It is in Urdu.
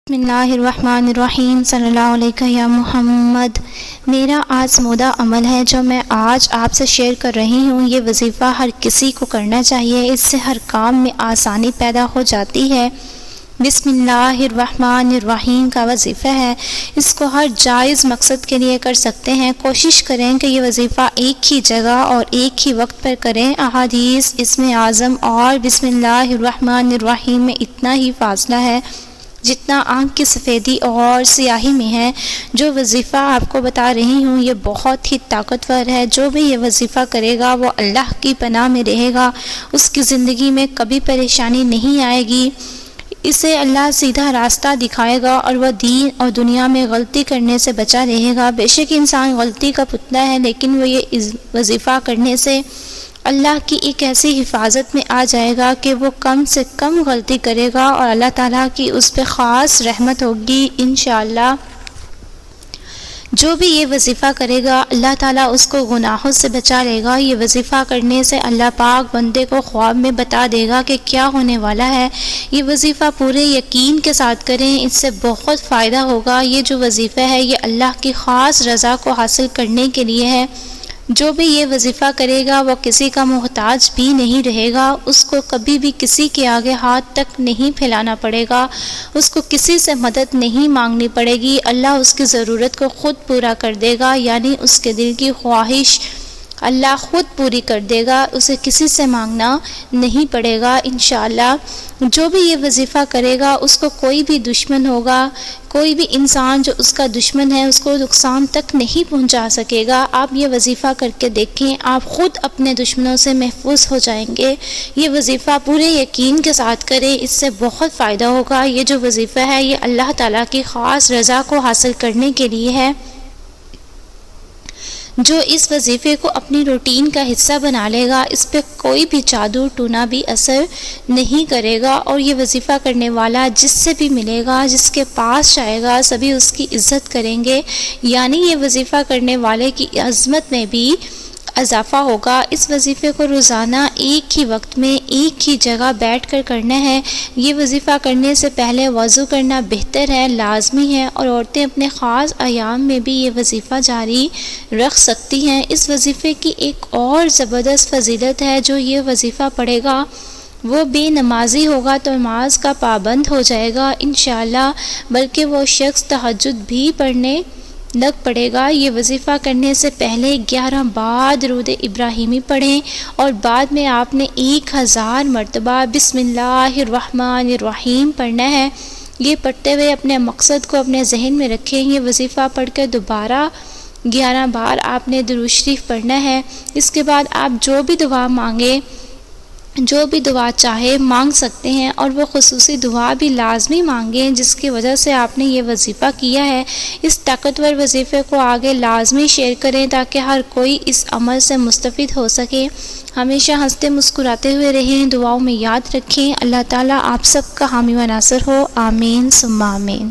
بسم اللہ الرحمن الرحیم صلی اللہ علیہ یا محمد۔ میرا آزمودہ عمل ہے جو میں آج آپ سے شیئر کر رہی ہوں۔ یہ وظیفہ ہر کسی کو کرنا چاہیے، اس سے ہر کام میں آسانی پیدا ہو جاتی ہے۔ بسم اللہ الرحمن الرحیم کا وظیفہ ہے، اس کو ہر جائز مقصد کے لیے کر سکتے ہیں۔ کوشش کریں کہ یہ وظیفہ ایک ہی جگہ اور ایک ہی وقت پر کریں۔ احادیث، اسم اعظم اور بسم اللہ الرحمن الرحیم میں اتنا ہی فاصلہ ہے جتنا آنکھ کی سفیدی اور سیاہی میں ہے۔ جو وظیفہ آپ کو بتا رہی ہوں یہ بہت ہی طاقتور ہے۔ جو بھی یہ وظیفہ کرے گا وہ اللہ کی پناہ میں رہے گا، اس کی زندگی میں کبھی پریشانی نہیں آئے گی۔ اسے اللہ سیدھا راستہ دکھائے گا اور وہ دین اور دنیا میں غلطی کرنے سے بچا رہے گا۔ بے شک انسان غلطی کا پتلا ہے، لیکن وہ یہ وظیفہ کرنے سے اللہ کی ایک ایسی حفاظت میں آ جائے گا کہ وہ کم سے کم غلطی کرے گا اور اللہ تعالیٰ کی اس پہ خاص رحمت ہوگی انشاءاللہ۔ جو بھی یہ وظیفہ کرے گا اللہ تعالیٰ اس کو گناہوں سے بچا لے گا۔ یہ وظیفہ کرنے سے اللہ پاک بندے کو خواب میں بتا دے گا کہ کیا ہونے والا ہے۔ یہ وظیفہ پورے یقین کے ساتھ کریں، اس سے بہت فائدہ ہوگا۔ یہ جو وظیفہ ہے یہ اللہ کی خاص رضا کو حاصل کرنے کے لیے ہے۔ جو بھی یہ وظیفہ کرے گا وہ کسی کا محتاج بھی نہیں رہے گا، اس کو کبھی بھی کسی کے آگے ہاتھ تک نہیں پھیلانا پڑے گا، اس کو کسی سے مدد نہیں مانگنی پڑے گی۔ اللہ اس کی ضرورت کو خود پورا کر دے گا، یعنی اس کے دل کی خواہش اللہ خود پوری کر دے گا، اسے کسی سے مانگنا نہیں پڑے گا انشاءاللہ۔ جو بھی یہ وظیفہ کرے گا اس کو کوئی بھی دشمن ہوگا، کوئی بھی انسان جو اس کا دشمن ہے اس کو نقصان تک نہیں پہنچا سکے گا۔ آپ یہ وظیفہ کر کے دیکھیں، آپ خود اپنے دشمنوں سے محفوظ ہو جائیں گے۔ یہ وظیفہ پورے یقین کے ساتھ کریں، اس سے بہت فائدہ ہوگا۔ یہ جو وظیفہ ہے یہ اللہ تعالیٰ کی خاص رضا کو حاصل کرنے کے لیے ہے۔ جو اس وظیفے کو اپنی روٹین کا حصہ بنا لے گا اس پہ کوئی بھی جادو ٹونا بھی اثر نہیں کرے گا، اور یہ وظیفہ کرنے والا جس سے بھی ملے گا، جس کے پاس جائے گا، سبھی اس کی عزت کریں گے، یعنی یہ وظیفہ کرنے والے کی عظمت میں بھی اضافہ ہوگا۔ اس وظیفے کو روزانہ ایک ہی وقت میں ایک ہی جگہ بیٹھ کر کرنا ہے۔ یہ وظیفہ کرنے سے پہلے وضو کرنا بہتر ہے، لازمی ہے، اور عورتیں اپنے خاص ایام میں بھی یہ وظیفہ جاری رکھ سکتی ہیں۔ اس وظیفے کی ایک اور زبردست فضیلت ہے، جو یہ وظیفہ پڑھے گا وہ بے نمازی ہوگا تو نماز کا پابند ہو جائے گا انشاءاللہ، بلکہ وہ شخص تہجد بھی پڑھنے لگ پڑے گا۔ یہ وظیفہ کرنے سے پہلے 11 بار درود ابراہیمی پڑھیں اور بعد میں آپ نے 1000 مرتبہ بسم اللہ الرحمن الرحیم پڑھنا ہے۔ یہ پڑھتے ہوئے اپنے مقصد کو اپنے ذہن میں رکھیں۔ یہ وظیفہ پڑھ کے دوبارہ 11 بار آپ نے درود شریف پڑھنا ہے۔ اس کے بعد آپ جو بھی دعا مانگیں، جو بھی دعا چاہے مانگ سکتے ہیں، اور وہ خصوصی دعا بھی لازمی مانگیں جس کی وجہ سے آپ نے یہ وظیفہ کیا ہے۔ اس طاقتور وظیفے کو آگے لازمی شیئر کریں تاکہ ہر کوئی اس عمل سے مستفید ہو سکے۔ ہمیشہ ہنستے مسکراتے ہوئے رہیں، دعاؤں میں یاد رکھیں۔ اللہ تعالیٰ آپ سب کا حامی و ناصر ہو، آمین ثم آمین۔